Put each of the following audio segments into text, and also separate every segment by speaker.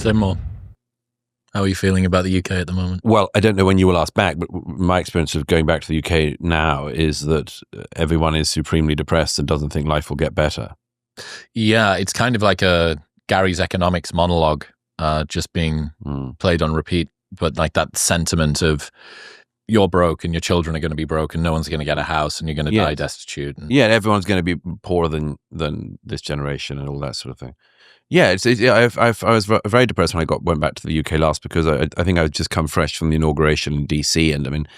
Speaker 1: Seymour, how are you feeling about the UK at the moment?
Speaker 2: Well, I don't know when you will ask back, but my experience of going back to the UK now is that everyone is supremely depressed and doesn't think life will get better.
Speaker 1: Yeah, it's kind of like a Gary's economics monologue just being played on repeat, but like that sentiment of you're broke and your children are going to be broke and no one's going to get a house and you're going to die destitute. And
Speaker 2: everyone's going to be poorer than this generation and all that sort of thing. Yeah, I was very depressed when I went back to the UK last because I think I had just come fresh from the inauguration in DC, and I mean,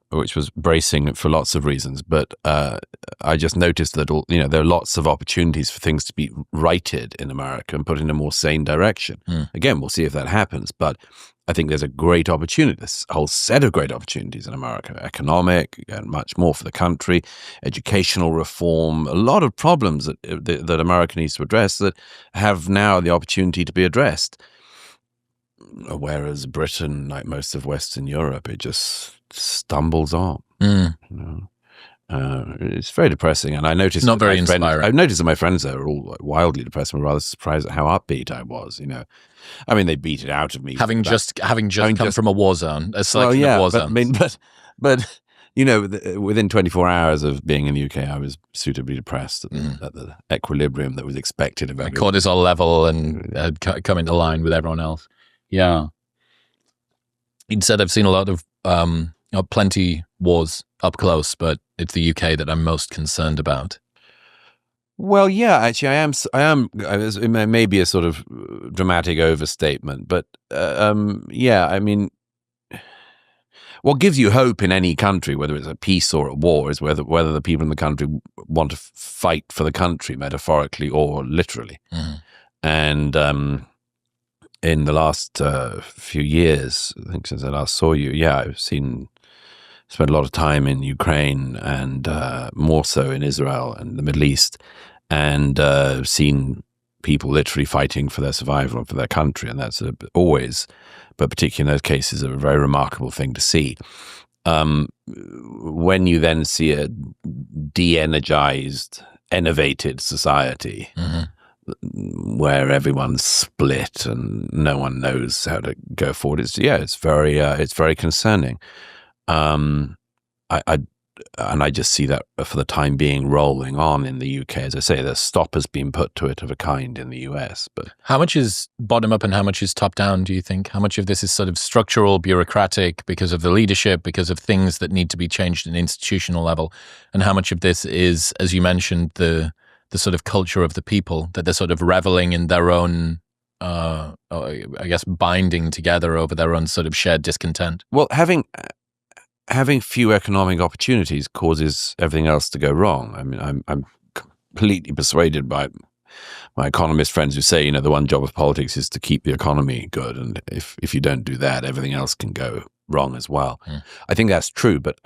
Speaker 2: which was bracing for lots of reasons. But I just noticed that there are lots of opportunities for things to be righted in America and put in a more sane direction. Again, we'll see if that happens, but I think there's a great opportunity, this whole set of great opportunities in America, economic and much more for the country, educational reform, a lot of problems that America needs to address that have now the opportunity to be addressed. Whereas Britain, like most of Western Europe, it just stumbles on. It's very depressing, and I noticed
Speaker 1: not very inspiring.
Speaker 2: I've noticed that my friends are all wildly depressed. I'm rather surprised at how upbeat I was. I mean, they beat it out of me.
Speaker 1: Having just come from a war zone, a selection of war zones.
Speaker 2: But within 24 hours of being in the UK, I was suitably depressed at the equilibrium that was expected of everyone.
Speaker 1: Cortisol level and had come into line with everyone else. Yeah. Instead, I've seen a lot of plenty wars up close, but it's the UK that I'm most concerned about.
Speaker 2: Well, yeah, actually, I am. It may be a sort of dramatic overstatement, but yeah, I mean, what gives you hope in any country, whether it's a peace or a war, is whether the people in the country want to fight for the country, metaphorically or literally. And in the last few years, I think since I last saw you, I've spent a lot of time in Ukraine and more so in Israel and the Middle East, and seen people literally fighting for their survival and for their country. And that's always, but particularly in those cases, a very remarkable thing to see. When you then see a de-energized, enervated society, where everyone's split and no one knows how to go forward, it's very concerning. I just see that for the time being rolling on in the UK. As I say, the stop has been put to it of a kind in the US. But
Speaker 1: how much is bottom up and how much is top down, do you think? How much of this is sort of structural, bureaucratic, because of the leadership, because of things that need to be changed at an institutional level? And how much of this is, as you mentioned, the sort of culture of the people, that they're sort of reveling in their own, I guess, binding together over their own sort of shared discontent?
Speaker 2: Well, having few economic opportunities causes everything else to go wrong. I mean, I'm completely persuaded by my economist friends who say, the one job of politics is to keep the economy good, and if you don't do that, everything else can go wrong as well. I think that's true, but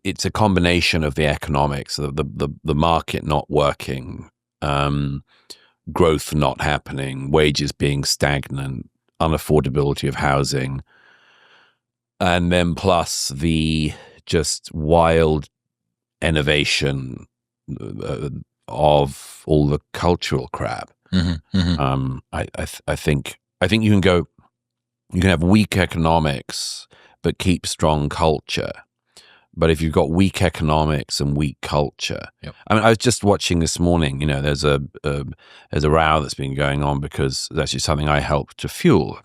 Speaker 2: it's a combination of the economics, the market not working, growth not happening, wages being stagnant, unaffordability of housing, and then plus the just wild innovation of all the cultural crap. I think you can have weak economics but keep strong culture. But if you've got weak economics and weak culture, I mean, I was just watching this morning. There's a row that's been going on because it's actually something I helped to fuel.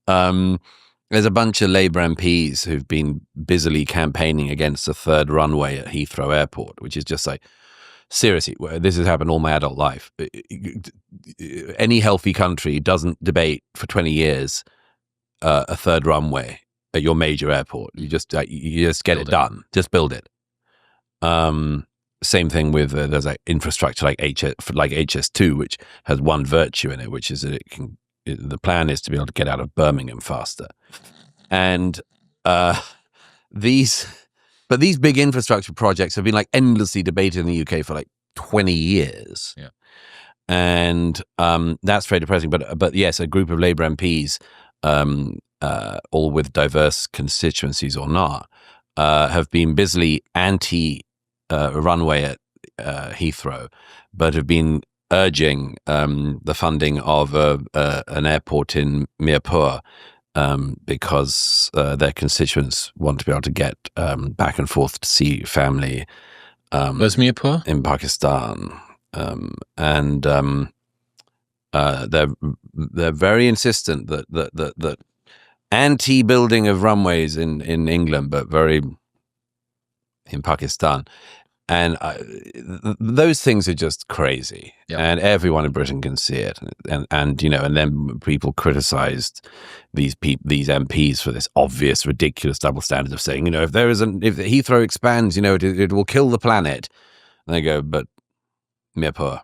Speaker 2: There's a bunch of Labour MPs who've been busily campaigning against a third runway at Heathrow Airport, which is just like, seriously, this has happened all my adult life. Any healthy country doesn't debate for 20 years a third runway at your major airport. You just get it done. Just build it. Same thing with there's like infrastructure like HS2, which has one virtue in it, which is that the plan is to be able to get out of Birmingham faster. And these big infrastructure projects have been like endlessly debated in the UK for like 20 years. And that's very depressing. But yes, a group of Labour MPs, all with diverse constituencies or not, have been busily anti-runway at Heathrow, but have been urging the funding of an airport in Mirpur because their constituents want to be able to get back and forth to see family.
Speaker 1: Where's Mirpur?
Speaker 2: In Pakistan, and they're very insistent that anti-building of runways in England, but very in Pakistan. And those things are just crazy, and everyone in Britain can see it. And you know, and then people criticised these MPs for this obvious, ridiculous double standard of saying, you know, if Heathrow expands, you know, it will kill the planet. And they go, but Mirpur,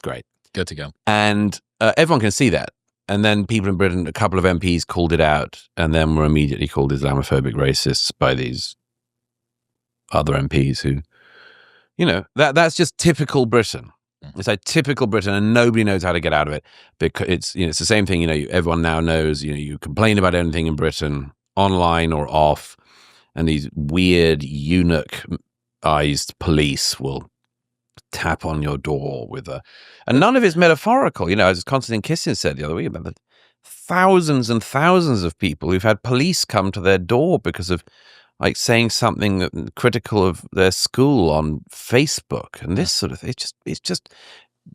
Speaker 2: great,
Speaker 1: good to go.
Speaker 2: And everyone can see that. And then people in Britain, a couple of MPs called it out, and then were immediately called Islamophobic racists by these other MPs who. You know, that's just typical Britain. It's like typical Britain, and nobody knows how to get out of it, because it's, you know, it's the same thing. You know, everyone now knows, you know, you complain about anything in Britain, online or off, and these weird eunuch-ized police will tap on your door with and none of it's metaphorical. You know, as Konstantin Kisin said the other week about the thousands and thousands of people who've had police come to their door because of like saying something critical of their school on Facebook and this sort of thing. It's just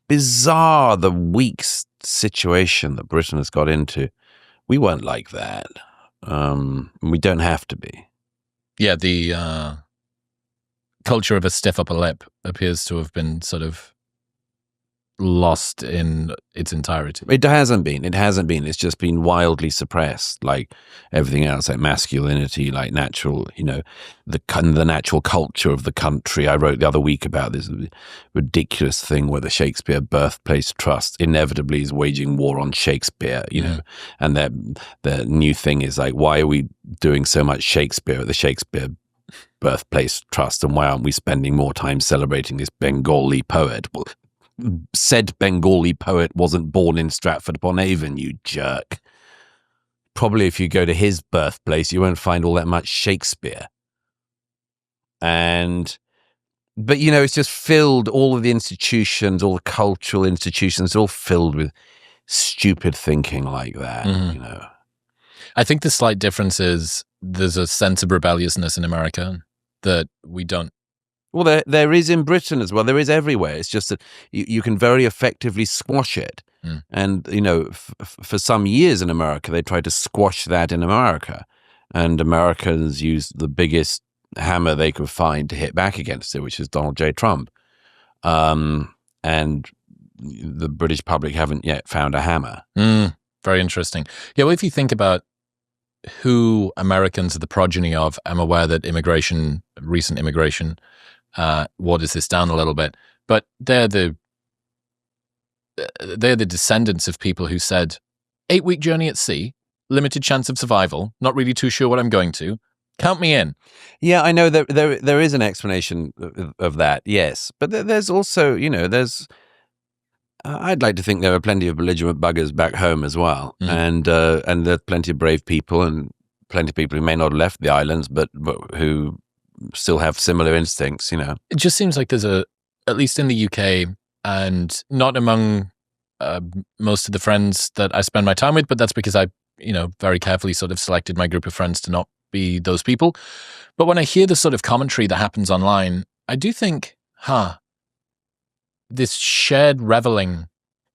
Speaker 2: bizarre, the weak situation that Britain has got into. We weren't like that. We don't have to be.
Speaker 1: Yeah, the culture of a stiff upper lip appears to have been sort of lost in its entirety.
Speaker 2: It hasn't been. It's just been wildly suppressed, like everything else, like masculinity, like natural, you know, the natural culture of the country. I wrote the other week about this ridiculous thing where the Shakespeare Birthplace Trust inevitably is waging war on Shakespeare, you know, and their new thing is like, why are we doing so much Shakespeare at the Shakespeare Birthplace Trust, and why aren't we spending more time celebrating this Bengali poet? Well, said Bengali poet wasn't born in Stratford-upon-Avon, you jerk. Probably if you go to his birthplace, you won't find all that much Shakespeare. But you know, it's just filled, all of the institutions, all the cultural institutions, all filled with stupid thinking like that, you know.
Speaker 1: I think the slight difference is there's a sense of rebelliousness in America that we don't.
Speaker 2: Well, there is in Britain as well. There is everywhere. It's just that you can very effectively squash it. And, you know, for some years in America, they tried to squash that in America. And Americans used the biggest hammer they could find to hit back against it, which is Donald J. Trump. And the British public haven't yet found a hammer.
Speaker 1: Very interesting. Yeah, well, if you think about who Americans are the progeny of, I'm aware that recent immigration, waters this down a little bit, but they're the descendants of people who said 8-week journey at sea, limited chance of survival, not really too sure what I'm going to, count me in.
Speaker 2: Yeah, I know that there is an explanation of that, yes, but there's also, you know, I'd like to think there are plenty of belligerent buggers back home as well, and there's plenty of brave people and plenty of people who may not have left the islands, but who still have similar instincts, you know.
Speaker 1: It just seems like there's at least in the UK, and not among most of the friends that I spend my time with, but that's because I, you know, very carefully sort of selected my group of friends to not be those people. But when I hear the sort of commentary that happens online, I do think, this shared reveling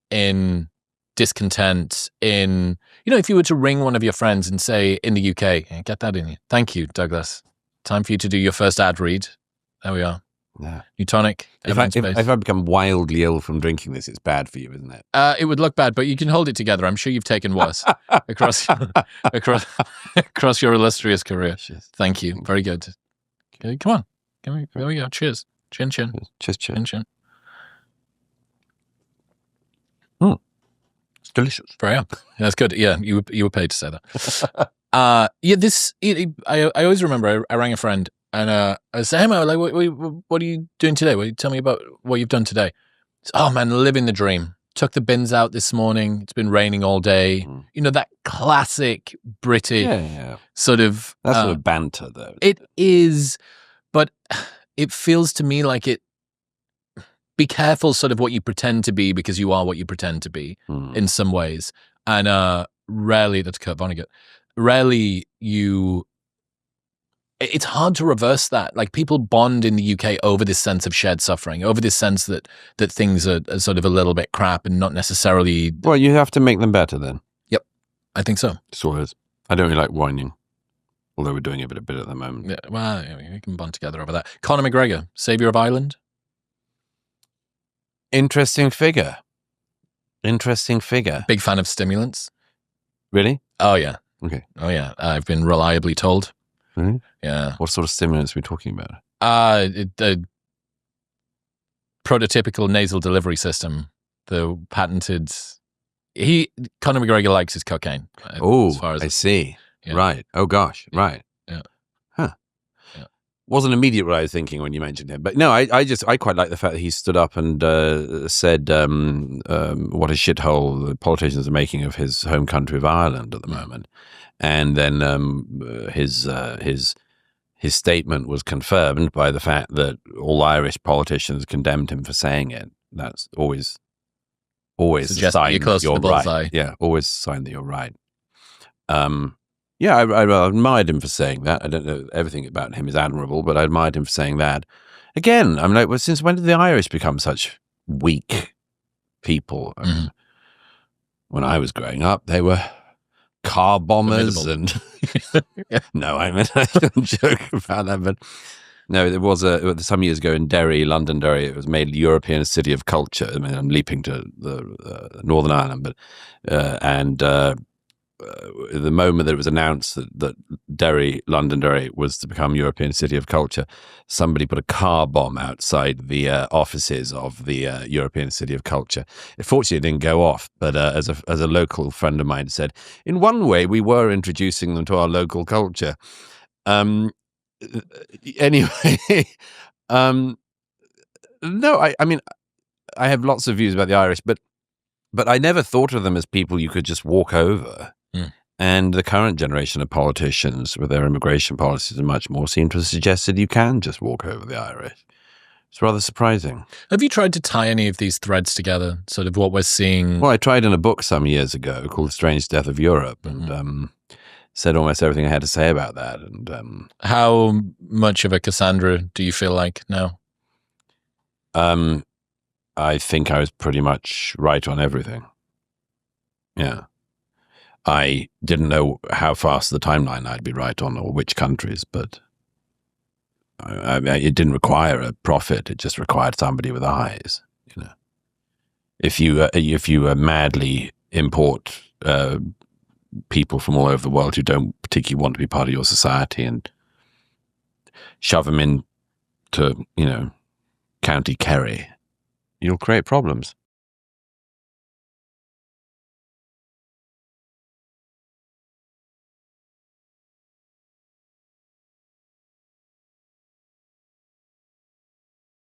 Speaker 1: in discontent, in, you know, if you were to ring one of your friends and say in the UK, get that in you. Thank you, Douglas. Time for you to do your first ad read. There we are.
Speaker 2: Yeah.
Speaker 1: New tonic.
Speaker 2: If I become wildly ill from drinking this, it's bad for you, isn't it?
Speaker 1: It would look bad, but you can hold it together. I'm sure you've taken worse across your illustrious career.
Speaker 2: Cheers.
Speaker 1: Thank you. Very good. Okay, come on. Here we go. Cheers. Chin, chin.
Speaker 2: Cheers, cheers.
Speaker 1: Chin, chin.
Speaker 2: It's delicious.
Speaker 1: Very up. That's good. Yeah, you were paid to say that. I always remember I rang a friend and I said, hey, man, like, what are you doing today? Tell me about what you've done today. Said, oh, man, living the dream. Took the bins out this morning. It's been raining all day. You know, that classic British sort of...
Speaker 2: That's sort of banter, though.
Speaker 1: It is, but it feels to me like be careful sort of what you pretend to be, because you are what you pretend to be in some ways. And rarely, that's Kurt Vonnegut, rarely it's hard to reverse that. Like, people bond in the UK over this sense of shared suffering, over this sense that things are sort of a little bit crap and not necessarily.
Speaker 2: Well, you have to make them better then.
Speaker 1: Yep, I think so.
Speaker 2: Sort of. I don't really like whining, although we're doing it a bit at the moment.
Speaker 1: Yeah, well, we can bond together over that. Conor McGregor, Saviour of Ireland.
Speaker 2: Interesting figure.
Speaker 1: Big fan of stimulants.
Speaker 2: Really?
Speaker 1: Oh yeah.
Speaker 2: Okay.
Speaker 1: Oh yeah. I've been reliably told.
Speaker 2: Really?
Speaker 1: Yeah.
Speaker 2: What sort of stimulants are we talking about?
Speaker 1: The prototypical nasal delivery system, the patented. Conor McGregor likes his cocaine.
Speaker 2: Oh, I see. Yeah. Right. Oh gosh.
Speaker 1: Yeah.
Speaker 2: Right.
Speaker 1: Yeah.
Speaker 2: Huh.
Speaker 1: Yeah.
Speaker 2: Wasn't immediate what I was thinking when you mentioned him, but no, I quite like the fact that he stood up and said what a shithole the politicians are making of his home country of Ireland at the moment, and then his statement was confirmed by the fact that all Irish politicians condemned him for saying it. That's always a sign
Speaker 1: you're close
Speaker 2: that you're
Speaker 1: to the bullseye.
Speaker 2: right. Yeah, always a sign that you're right. Yeah, I admired him for saying that. I don't know, everything about him is admirable, but I admired him for saying that. Again, I'm like, well, since when did the Irish become such weak people? I mean, when I was growing up, they were car bombers and no, I mean, I don't joke about that, but no, there was some years ago in Derry, London, it was made European City of Culture. I mean, I'm leaping to the Northern Ireland, but the moment that it was announced that Londonderry was to become European City of Culture, somebody put a car bomb outside the offices of the European City of Culture. It fortunately didn't go off, but as a local friend of mine said, in one way we were introducing them to our local culture. Anyway, no, I mean, I have lots of views about the Irish, but I never thought of them as people you could just walk over. And the current generation of politicians with their immigration policies and much more seem to have suggested you can just walk over the Irish. It's rather surprising.
Speaker 1: Have you tried to tie any of these threads together, sort of what we're seeing?
Speaker 2: Well, I tried in a book some years ago called The Strange Death of Europe, and said almost everything I had to say about that. And
Speaker 1: how much of a Cassandra do you feel like now?
Speaker 2: I think I was pretty much right on everything. Yeah. I didn't know how fast the timeline I'd be right on or which countries, but it didn't require a prophet. It just required somebody with eyes. You know, if you madly import people from all over the world who don't particularly want to be part of your society and shove them into, County Kerry, you'll create problems.